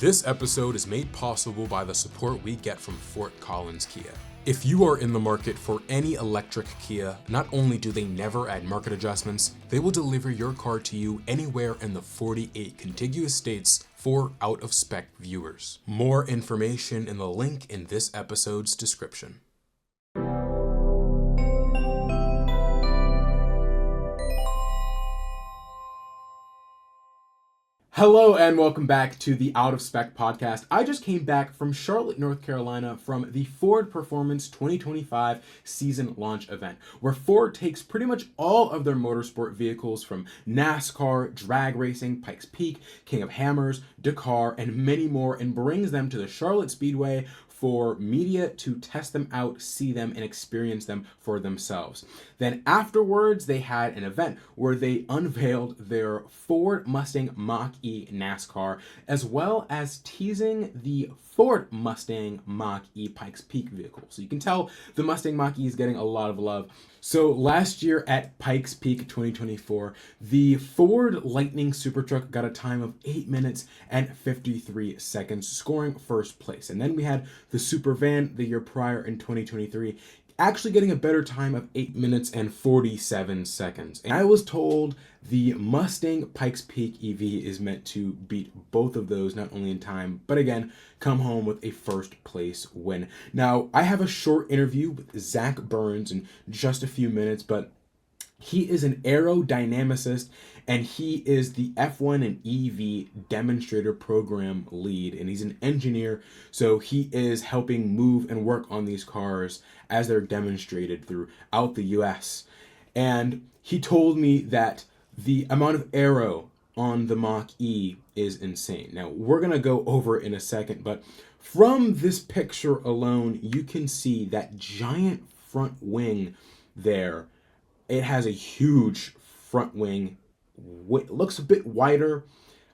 This episode is made possible by the support we get from Fort Collins Kia. If you are in the market for any electric Kia, not only do they never add market adjustments, they will deliver your car to you anywhere in the 48 contiguous states for out-of-spec viewers. More information in the link in this episode's description. Hello and welcome back to the Out of Spec podcast. I just came back from Charlotte, North Carolina from the Ford Performance 2025 season launch event, where Ford takes pretty much all of their motorsport vehicles from NASCAR, drag racing, Pikes Peak, King of Hammers, Dakar, and many more and brings them to the Charlotte Speedway for media to test them out, see them, and experience them for themselves. Then afterwards, they had an event where they unveiled their Ford Mustang Mach-E NASCAR, as well as teasing the Ford Mustang Mach-E Pikes Peak vehicle. So you can tell the Mustang Mach-E is getting a lot of love. So last year at Pikes Peak 2024, the Ford Lightning Supertruck got a time of 8 minutes and 53 seconds, scoring first place. And then we had the Super Van the year prior in 2023, actually getting a better time of 8 minutes and 47 seconds. And I was told the Mustang Pikes Peak EV is meant to beat both of those, not only in time, but again, come home with a first place win. Now, I have a short interview with Zach Burns in just a few minutes, but he is an aerodynamicist and he is the F1 and EV demonstrator program lead, and he's an engineer, so he is helping move and work on these cars as they're demonstrated throughout the US. And he told me that the amount of aero on the Mach-E is insane. Now, we're going to go over it in a second, but from this picture alone, you can see that giant front wing there. It has a huge front wing. It looks a bit wider.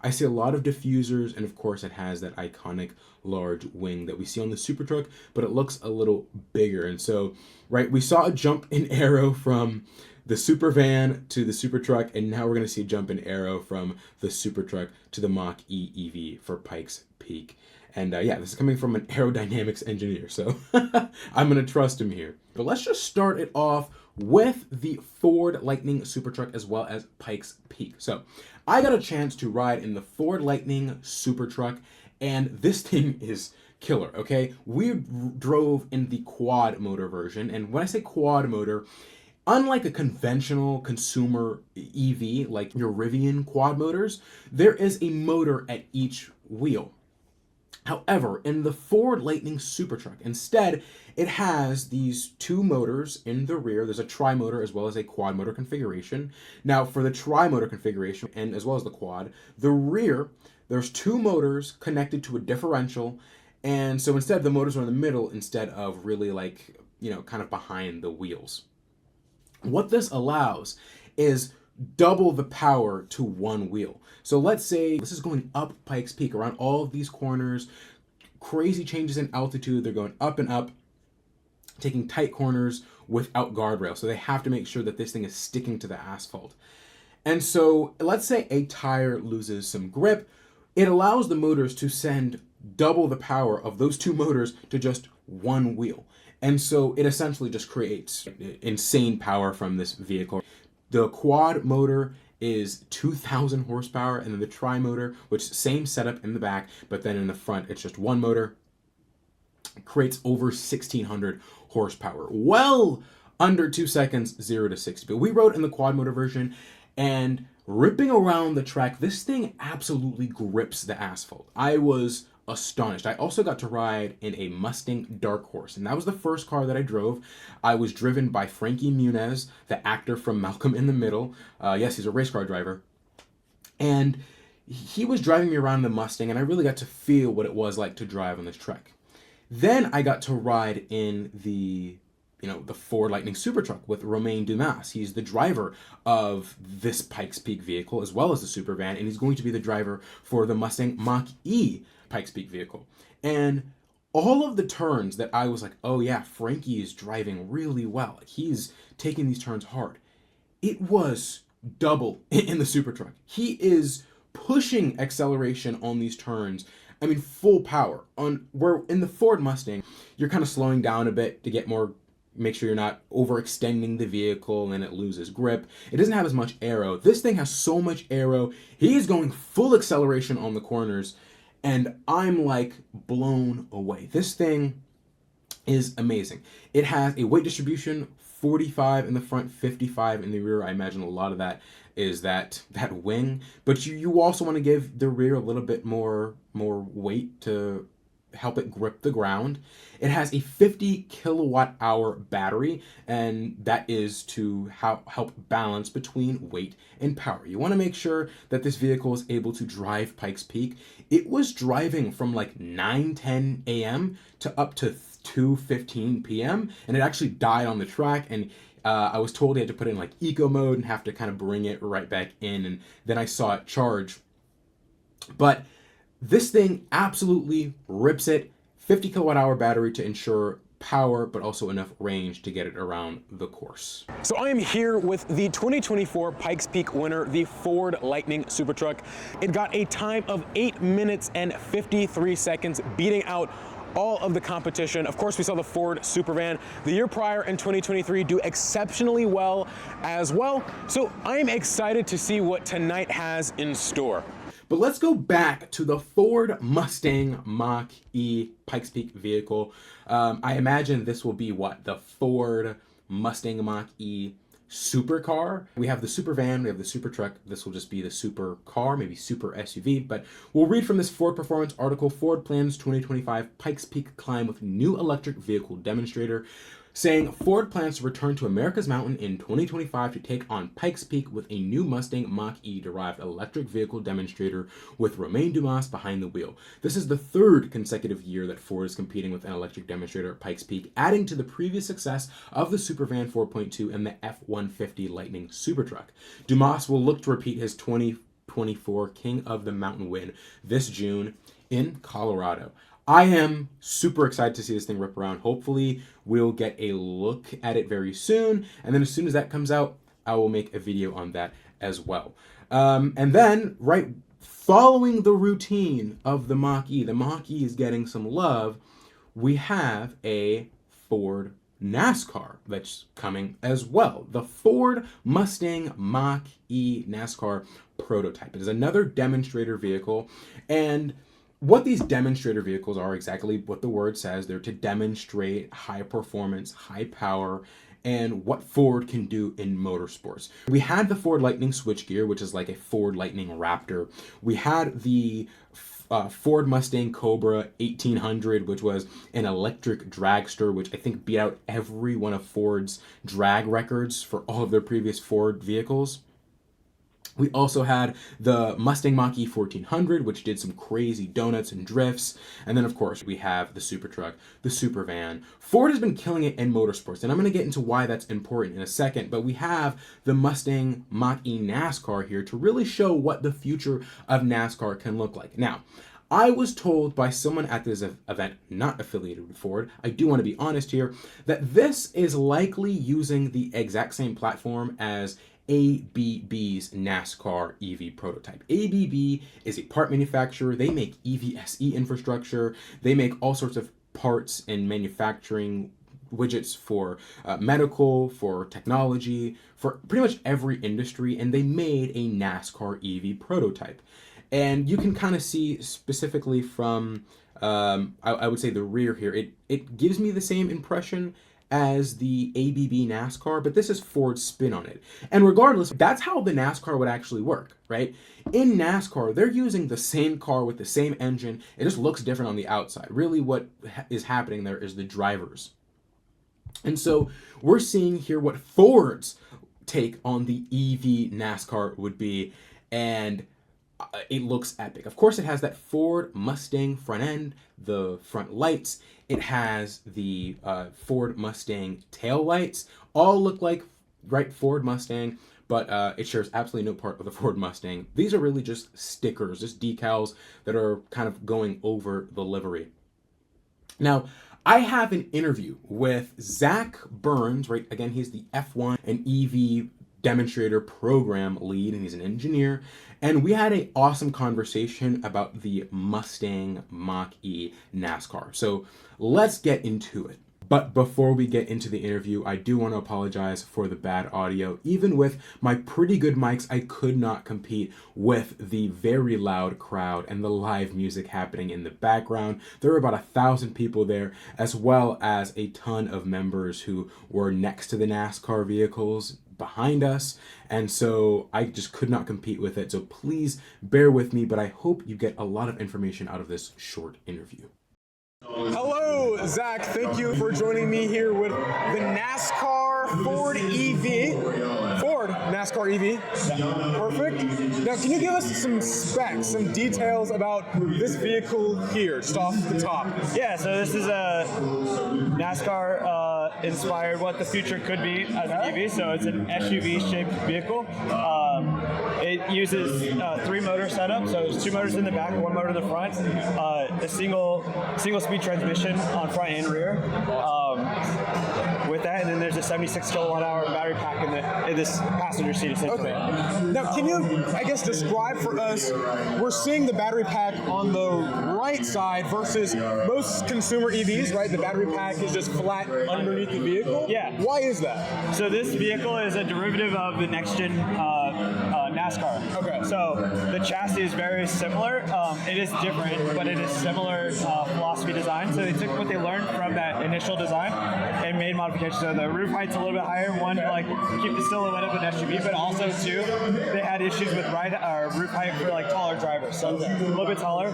I see a lot of diffusers, and of course it has that iconic large wing that we see on the Supertruck, but it looks a little bigger. And so, right, we saw a jump in aero from the Super Van to the Supertruck, and now we're going to see a jump in aero from the Supertruck to the Mach-E EV for Pikes Peak. And yeah, this is coming from an aerodynamics engineer, so I'm going to trust him here. But let's just start it off with the Ford Lightning Supertruck as well as Pikes Peak. So I got a chance to ride in the Ford Lightning Supertruck, and this thing is killer, okay? We drove in the quad motor version, and when I say quad motor, unlike a conventional consumer EV like your Rivian quad motors, there is a motor at each wheel. However, in the Ford Lightning Supertruck, instead, it has these two motors in the rear. There's a tri-motor as well as a quad motor configuration. Now, for the tri-motor configuration and as well as the quad, the rear, there's two motors connected to a differential. And so instead, the motors are in the middle instead of really kind of behind the wheels. What this allows is double the power to one wheel. So let's say this is going up Pikes Peak around all of these corners, crazy changes in altitude. They're going up and up, taking tight corners without guardrails. So they have to make sure that this thing is sticking to the asphalt. And so let's say a tire loses some grip. It allows the motors to send double the power of those two motors to just one wheel. And so it essentially just creates insane power from this vehicle. The quad motor is 2,000 horsepower, and then the tri-motor, which same setup in the back, but then in the front, it's just one motor, creates over 1,600 horsepower. Well under 2 seconds, 0 to 60. But we rode in the quad motor version, and ripping around the track, this thing absolutely grips the asphalt. I was astonished. I also got to ride in a Mustang Dark Horse, and that was the first car that I drove. I was driven by Frankie Muniz, the actor from Malcolm in the Middle. Yes, he's a race car driver. And he was driving me around the Mustang, and I really got to feel what it was like to drive on this track. Then I got to ride in the Ford Lightning Supertruck with Romain Dumas. He's the driver of this Pikes Peak vehicle as well as the Super Van, and he's going to be the driver for the Mustang Mach-E Pikes Peak vehicle. And all of the turns that I was like, oh yeah, Frankie is driving really well. Like, he's taking these turns hard. It was double in the Supertruck. He is pushing acceleration on these turns I mean, full power. Where in the Ford Mustang, you're kind of slowing down a bit to make sure you're not overextending the vehicle and it loses grip. It doesn't have as much aero. This thing has so much aero. He is going full acceleration on the corners, and I'm like blown away. This thing is amazing. It has a weight distribution 45 in the front, 55 in the rear. I imagine a lot of that is that wing, but you also want to give the rear a little bit more weight to help it grip the ground. It has a 50 kilowatt hour battery, and that is to help balance between weight and power. You want to make sure that this vehicle is able to drive Pikes Peak. It was driving from like 9:10 a.m. to up to 2:15 p.m. and it actually died on the track, and I was told he had to put it in like eco mode and have to kind of bring it right back in, and then I saw it charge. But this thing absolutely rips it. 50 kilowatt hour battery to ensure power, but also enough range to get it around the course. So I am here with the 2024 Pikes Peak winner, the Ford Lightning Super Truck. It got a time of 8 minutes and 53 seconds, beating out all of the competition. Of course, we saw the Ford Supervan the year prior in 2023 do exceptionally well as well. So I'm excited to see what tonight has in store. But let's go back to the Ford Mustang Mach-E Pikes Peak vehicle. I imagine this will be the Ford Mustang Mach-E supercar. We have the Supervan, we have the Super Truck. This will just be the supercar, maybe super SUV. But we'll read from this Ford Performance article. Ford plans 2025 Pikes Peak climb with new electric vehicle demonstrator, saying Ford plans to return to America's Mountain in 2025 to take on Pikes Peak with a new Mustang Mach-E derived electric vehicle demonstrator with Romain Dumas behind the wheel. This is the third consecutive year that Ford is competing with an electric demonstrator at Pikes Peak, adding to the previous success of the Supervan 4.2 and the F-150 Lightning Supertruck. Dumas will look to repeat his 2024 King of the Mountain win this June in Colorado. I am super excited to see this thing rip around. Hopefully, we'll get a look at it very soon. And then as soon as that comes out, I will make a video on that as well. And then, right following the routine of the Mach-E is getting some love. We have a Ford NASCAR that's coming as well. The Ford Mustang Mach-E NASCAR prototype. It is another demonstrator vehicle, and what these demonstrator vehicles are exactly what the word says. They're to demonstrate high performance, high power, and what Ford can do in motorsports. We had the Ford Lightning switchgear, which is like a Ford Lightning Raptor. We had the Ford Mustang Cobra 1800, which was an electric dragster, which I think beat out every one of Ford's drag records for all of their previous Ford vehicles. We also had the Mustang Mach-E 1400, which did some crazy donuts and drifts. And then, of course, we have the Super Truck, the Supervan. Ford has been killing it in motorsports, and I'm going to get into why that's important in a second. But we have the Mustang Mach-E NASCAR here to really show what the future of NASCAR can look like. Now, I was told by someone at this event, not affiliated with Ford, I do want to be honest here, that this is likely using the exact same platform as ABB's NASCAR EV prototype. ABB is a part manufacturer. They make EVSE infrastructure. They make all sorts of parts and manufacturing widgets for medical, for technology, for pretty much every industry, and they made a NASCAR EV prototype. And you can kind of see specifically from, I would say the rear here, it gives me the same impression as the ABB NASCAR, but this is Ford's spin on it. And regardless, that's how the NASCAR would actually work, right? In NASCAR, they're using the same car with the same engine. It just looks different on the outside. Really what is happening there is the drivers. And so we're seeing here what Ford's take on the EV NASCAR would be, and it looks epic. Of course, it has that Ford Mustang front end, the front lights. It has the Ford Mustang tail lights. All look like Ford Mustang, but it shares absolutely no part of the Ford Mustang. These are really just stickers, just decals that are kind of going over the livery. Now, I have an interview with Zach Burns, right? Again, he's the F1 and EV demonstrator program lead, and he's an engineer. And we had an awesome conversation about the Mustang Mach-E NASCAR. So let's get into it. But before we get into the interview, I do want to apologize for the bad audio. Even with my pretty good mics, I could not compete with the very loud crowd and the live music happening in the background. There were about 1,000 people there, as well as a ton of members who were next to the NASCAR vehicles behind us, and so I just could not compete with it. So please bear with me, but I hope you get a lot of information out of this short interview. Hello, Zach. Thank you for joining me here with the NASCAR Ford EV. Ford NASCAR EV. Perfect. Now, can you give us some specs, some details about this vehicle here, just off the top? Yeah, so this is a NASCAR inspired what the future could be as an EV. So it's an SUV-shaped vehicle. It uses 3-motor setup. So there's 2 motors in the back, 1 motor in the front. A single-speed transmission on front and rear. With that, and then there's a 76 kilowatt-hour battery pack in this passenger seat, essentially. Okay. Now, can you, I guess, describe for us? We're seeing the battery pack on the right side versus most consumer EVs, right? The battery pack is just flat underneath the vehicle. Yeah. Why is that? So this vehicle is a derivative of the next-gen NASCAR. Okay. So the chassis is very similar. It is different, but it is similar philosophy design. So they took what they learned from that initial design and made modifications. So the roof height's a little bit higher. One, to like keep the silhouette of an SUV, but also two, they had issues with roof height for like taller drivers. So a little bit taller.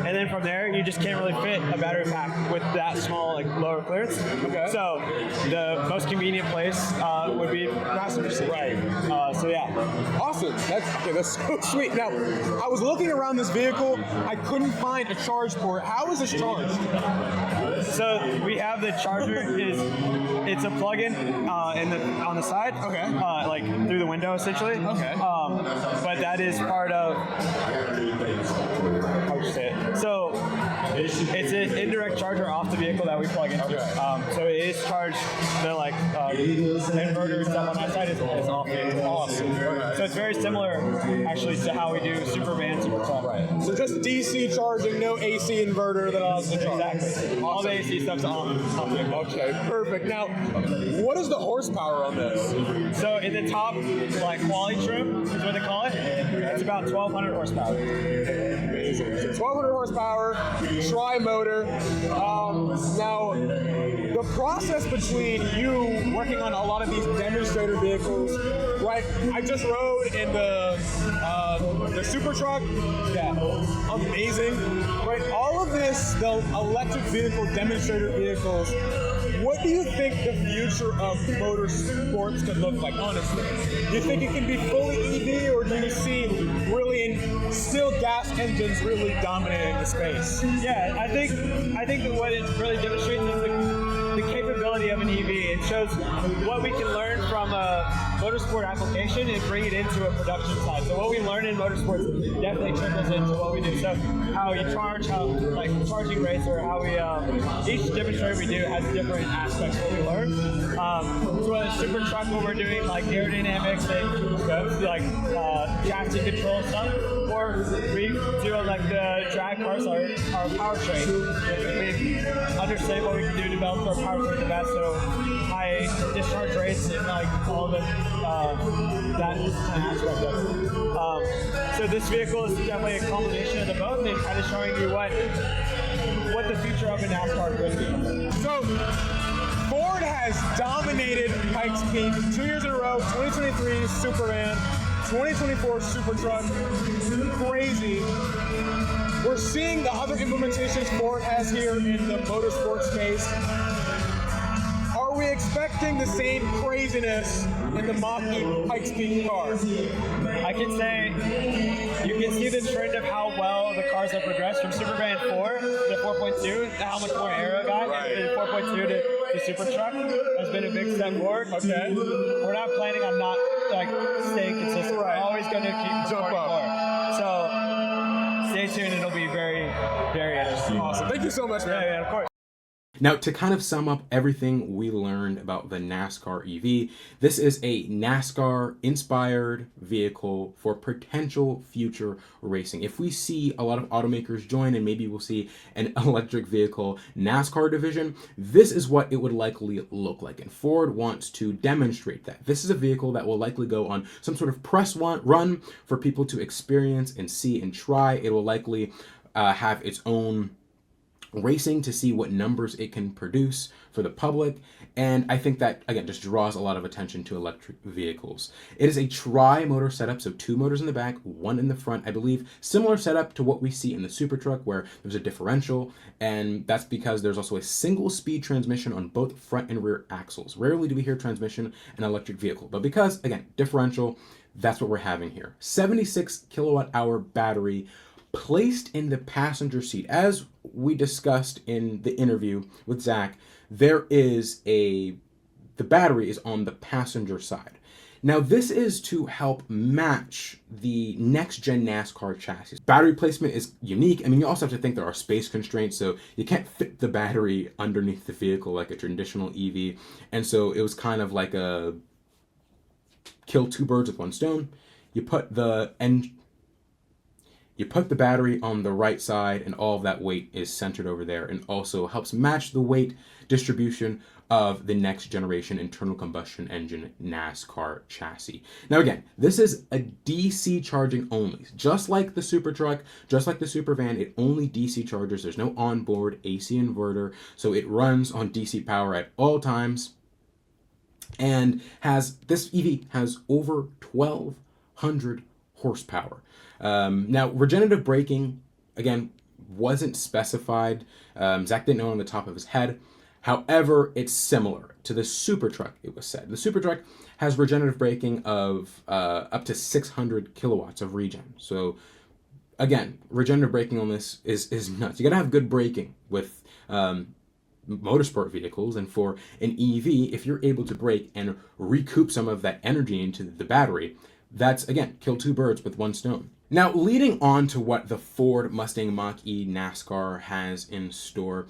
And then from there, you just can't really fit a battery pack with that small, like lower clearance. Okay. So the most convenient place would be passenger seat. Right. So yeah. Awesome. That's so sweet. Now, I was looking around this vehicle. I couldn't find a charge port. How is this charged? So we have the charger. It's a plug-in on the side. Okay. Like through the window, essentially. Okay. But that is part of. How would you say it? So it's an indirect charger off the vehicle that we plug into. Okay. So it is charged. The inverter stuff on that side is off it. Awesome. So it's very similar, actually, to how we do Superman, Supertruck. Right. So just DC charging, no AC inverter that allows the charge. Exactly. Awesome. All the AC stuff's on it. Okay, perfect. Now, what is the horsepower on this? So in the top, quality trim is what they call it. It's about 1,200 horsepower. Amazing. 1,200 horsepower, tri-motor. Now, the process between you working on a lot of these demonstrator vehicles, right? I just rode in the Super Truck. Yeah, amazing. Right, all of this, the electric vehicle demonstrator vehicles. What do you think the future of motorsports could look like, honestly? Do you think it can be fully EV, or do you see really still gas engines really dominating the space? Yeah, I think that what it really demonstrates is the capability of an EV. It shows what we can learn from a motorsport application and bring it into a production side. So what we learn in motorsports definitely trickles into what we do. So how you charge, how charging rates, or how we each demonstrator we do has different aspects what we learn. So whether it's Super Truck, what we're doing aerodynamics and chassis control stuff, or we do the drag cars, our powertrain. We understand what we can do to develop our powertrain the best, so high discharge rates and all the that aspect of it. So this vehicle is definitely a combination of the both, and kind of showing you what the future of a NASCAR could be. So Ford has dominated Pikes Peak 2 years in a row. 2023 Superman, 2024 Super Truck. Crazy. We're seeing the other implementations Ford has here in the motorsport space. Are we expecting the same craziness in the Mach-E Pikes Peak car? I can say you can see the trend of how well the cars have progressed from Superman 4 to 4.2, how much more aero got, and 4.2 to Super Truck has been a big step forward. Okay. We're not planning on not staying consistent. We're always going to keep jump up more. So stay tuned. It'll be very, very interesting. Awesome. Thank you so much, man. Yeah, of course. Now, to kind of sum up everything we learned about the NASCAR EV, this is a NASCAR-inspired vehicle for potential future racing. If we see a lot of automakers join, and maybe we'll see an electric vehicle NASCAR division, this is what it would likely look like. And Ford wants to demonstrate that. This is a vehicle that will likely go on some sort of press run for people to experience and see and try. It will likely have its own racing to see what numbers it can produce for the public. And I think that, again, just draws a lot of attention to electric vehicles. It is a tri-motor setup, so 2 motors in the back, 1 in the front. I believe similar setup to what we see in the Super Truck, where there's a differential, and that's because there's also a single-speed transmission on both front and rear axles. Rarely do we hear transmission in an electric vehicle, but because, again, differential, that's what we're having here. 76 kilowatt-hour battery placed in the passenger seat. As we discussed in the interview with Zach, the battery is on the passenger side. Now, this is to help match the next-gen NASCAR chassis. Battery placement is unique. I mean, you also have to think there are space constraints, so you can't fit the battery underneath the vehicle like a traditional EV. And so it was kind of like a kill 2 birds with 1 stone. You put the battery on the right side, and all of that weight is centered over there, and also helps match the weight distribution of the next generation internal combustion engine NASCAR chassis. Now again, this is a DC charging only. Just like the Super Truck, just like the Super Van, it only DC chargers. There's no onboard AC inverter, so it runs on DC power at all times. And this EV has over 1,200 horsepower. Now, regenerative braking, again, wasn't specified. Zach didn't know on the top of his head. However, it's similar to the Super Truck, it was said. The Super Truck has regenerative braking of up to 600 kilowatts of regen. So, again, regenerative braking on this is nuts. You gotta have good braking with motorsport vehicles, and for an EV, if you're able to brake and recoup some of that energy into the battery, that's, again, kill 2 birds with 1 stone. Now, leading on to what the Ford Mustang Mach-E NASCAR has in store,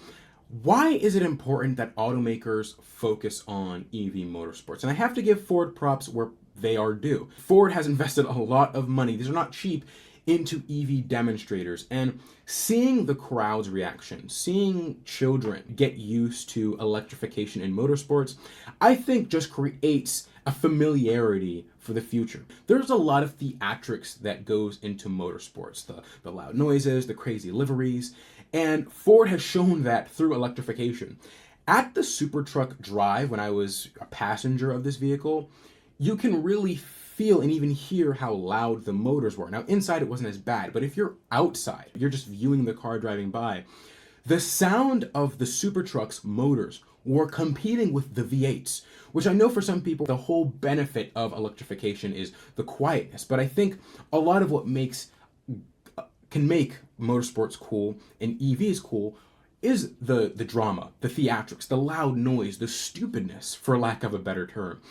why is it important that automakers focus on EV motorsports? And I have to give Ford props where they are due. Ford has invested a lot of money, these are not cheap, into EV demonstrators, and seeing the crowd's reaction, seeing children get used to electrification in motorsports, I think just creates a familiarity for the future. There's a lot of theatrics that goes into motorsports, the loud noises, the crazy liveries, and Ford has shown that through electrification. At the Super Truck Drive, when I was a passenger of this vehicle, you can really feel and even hear how loud the motors were. Now, inside it wasn't as bad, but if you're outside, you're just viewing the car driving by, the sound of the Super Truck's motors were competing with the V8s, which I know for some people, the whole benefit of electrification is the quietness, but I think a lot of what can make motorsports cool and EVs cool is the drama, the theatrics, the loud noise, the stupidness, for lack of a better term.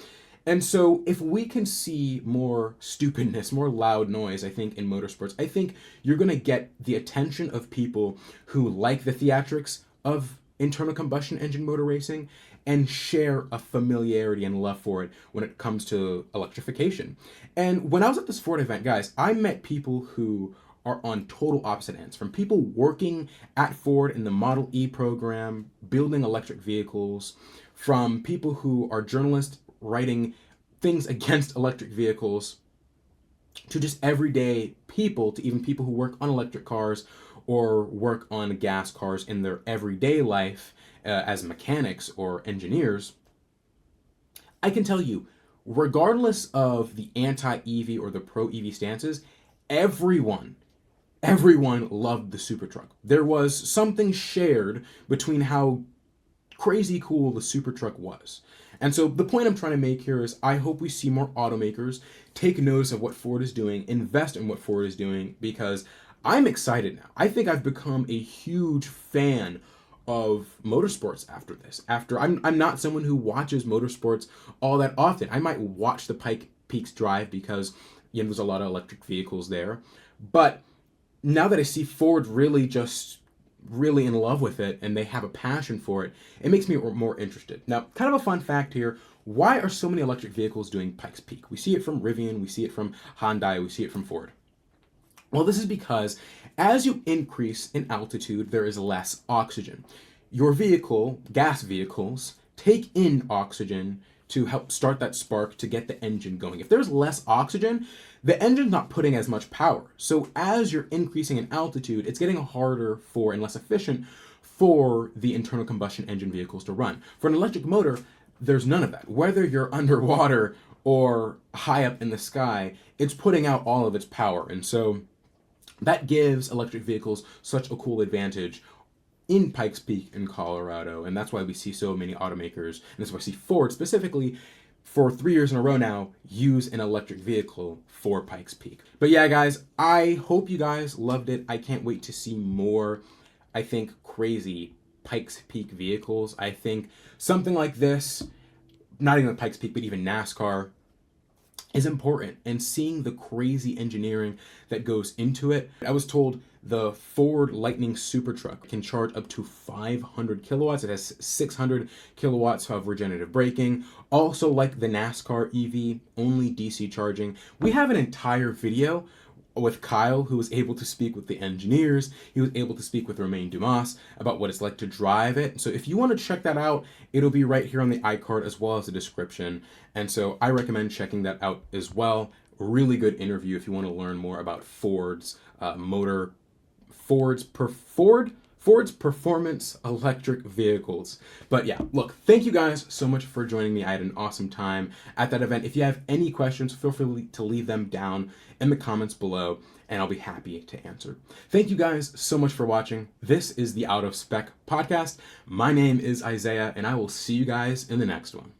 And so if we can see more stupidness, more loud noise, I think, in motorsports, I think you're going to get the attention of people who like the theatrics of internal combustion engine motor racing and share a familiarity and love for it when it comes to electrification. And when I was at this Ford event, guys, I met people who are on total opposite ends, from people working at Ford in the Model E program, building electric vehicles, from people who are journalists writing things against electric vehicles, to just everyday people, to even people who work on electric cars or work on gas cars in their everyday life as mechanics or engineers. I can tell you, regardless of the anti-EV or the pro-EV stances, everyone loved the Super Truck. There was something shared between how crazy cool the Super Truck was. And so the point I'm trying to make here is I hope we see more automakers take notice of what Ford is doing, invest in what Ford is doing, because I'm excited now. I think I've become a huge fan of motorsports after this. I'm not someone who watches motorsports all that often. I might watch the Pikes drive because there's a lot of electric vehicles there. But now that I see Ford really just really in love with it and they have a passion for it, it makes me more interested. Now, kind of a fun fact here, why are so many electric vehicles doing Pikes Peak? We see it from Rivian, we see it from Hyundai, we see it from Ford. Well, this is because as you increase in altitude, there is less oxygen. Your vehicle, gas vehicles, take in oxygen to help start that spark to get the engine going. If there's less oxygen, the engine's not putting as much power. So as you're increasing in altitude, it's getting harder for and less efficient for the internal combustion engine vehicles to run. For an electric motor, there's none of that. Whether you're underwater or high up in the sky, it's putting out all of its power. And so that gives electric vehicles such a cool advantage in Pikes Peak in Colorado, and that's why we see so many automakers, and that's why I see Ford specifically, for 3 years in a row now, use an electric vehicle for Pikes Peak. But yeah, guys, I hope you guys loved it. I can't wait to see more, I think, crazy Pikes Peak vehicles. I think something like this, not even Pikes Peak, but even NASCAR, is important, and seeing the crazy engineering that goes into it. I was told the Ford Lightning Super Truck can charge up to 500 kilowatts. It has 600 kilowatts of regenerative braking. Also, like the NASCAR EV, only DC charging. We have an entire video with Kyle, who was able to speak with the engineers. He was able to speak with Romain Dumas about what it's like to drive it. So if you want to check that out, it'll be right here on the iCard as well as the description. And so I recommend checking that out as well. Really good interview if you want to learn more about Ford's Ford's performance electric vehicles. But yeah, look, thank you guys so much for joining me. I had an awesome time at that event. If you have any questions, feel free to leave them down in the comments below, and I'll be happy to answer. Thank you guys so much for watching. This is the Out of Spec podcast. My name is Isaiah, and I will see you guys in the next one.